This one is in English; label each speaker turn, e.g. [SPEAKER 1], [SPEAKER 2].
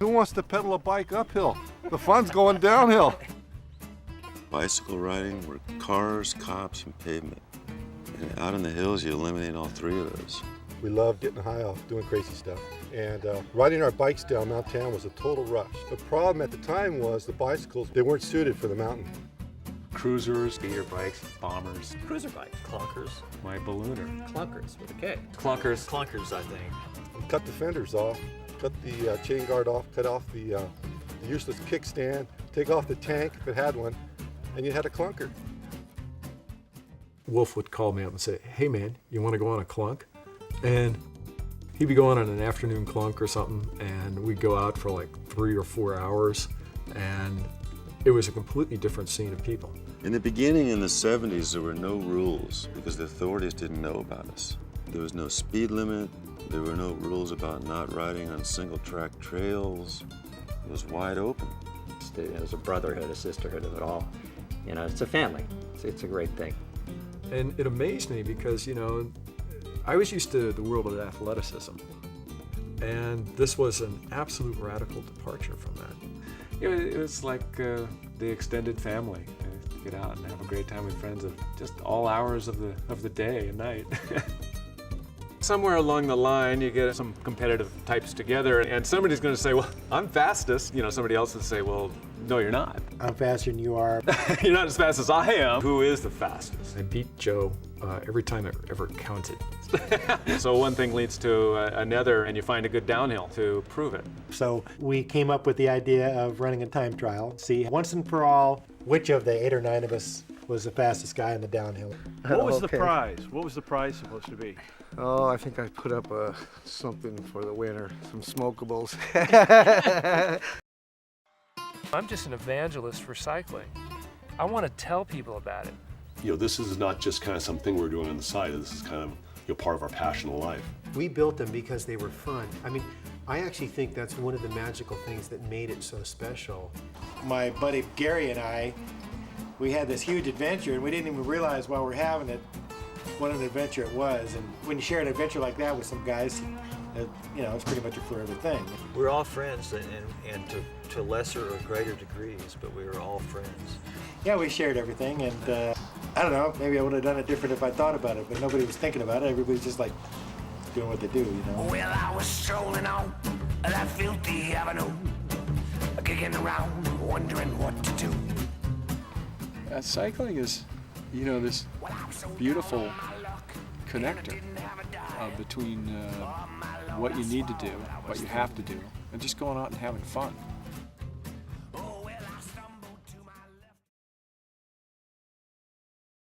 [SPEAKER 1] Who wants to pedal a bike uphill? The fun's going downhill.
[SPEAKER 2] Bicycle riding were cars, cops, and pavement. And out in the hills, you eliminate all three of those.
[SPEAKER 1] We loved getting high off, doing crazy stuff. And riding our bikes down Mount Town was a total rush. The problem at the time was the bicycles, they weren't suited for the mountain.
[SPEAKER 3] Cruisers, beater bikes, bombers.
[SPEAKER 4] Cruiser bikes. Clunkers.
[SPEAKER 3] My ballooner.
[SPEAKER 4] Clunkers with a K.
[SPEAKER 3] Clunkers.
[SPEAKER 4] Clunkers, I think.
[SPEAKER 1] We cut the fenders off, cut the chain guard off, cut off the useless kickstand, take off the tank if it had one, and you had a clunker.
[SPEAKER 5] Wolf would call me up and say, hey man, you want to go on a clunk? And he'd be going on an afternoon clunk or something, and we'd go out for like 3 or 4 hours, and it was a completely different scene of people.
[SPEAKER 2] In the beginning, in the 70s, there were no rules because the authorities didn't know about us. There was no speed limit. There were no rules about not riding on single-track trails. It was wide open.
[SPEAKER 4] There's a brotherhood, a sisterhood of it all. You know, it's a family. It's a great thing.
[SPEAKER 5] And it amazed me because, you know, I was used to the world of athleticism, and this was an absolute radical departure from that.
[SPEAKER 3] It was like the extended family. To get out and have a great time with friends at just all hours of the day and night. Somewhere along the line, you get some competitive types together, and somebody's going to say, well, I'm fastest. You know, somebody else will say, well, no, you're not.
[SPEAKER 6] I'm faster than you are.
[SPEAKER 3] You're not as fast as I am. Who is the fastest?
[SPEAKER 5] I beat Joe every time it ever counted.
[SPEAKER 3] So one thing leads to another, and you find a good downhill to prove it.
[SPEAKER 6] So we came up with the idea of running a time trial, see once and for all which of the 8 or 9 of us was the fastest guy in the downhill.
[SPEAKER 7] What was the prize? What was the prize supposed to be?
[SPEAKER 8] Oh, I think I put up something for the winner, some smokables.
[SPEAKER 9] I'm just an evangelist for cycling. I want to tell people about it.
[SPEAKER 10] You know, this is not just kind of something we're doing on the side. This is kind of, you know, part of our passion in life.
[SPEAKER 6] We built them because they were fun. I mean, I actually think that's one of the magical things that made it so special. My buddy Gary and I, we had this huge adventure, and we didn't even realize while we were having it what an adventure it was. And when you share an adventure like that with some guys, you know, it's pretty much a forever thing.
[SPEAKER 4] We're all friends, and to lesser or greater degrees, but we were all friends.
[SPEAKER 6] Yeah, we shared everything, and I don't know, maybe I would have done it different if I thought about it, but nobody was thinking about it. Everybody's just like doing what they do, you know.
[SPEAKER 11] Well, I was strolling on that filthy avenue, kicking around, wondering what to do.
[SPEAKER 12] Cycling is, you know, this beautiful connector between what you need to do, what you have to do, and just going out and having fun.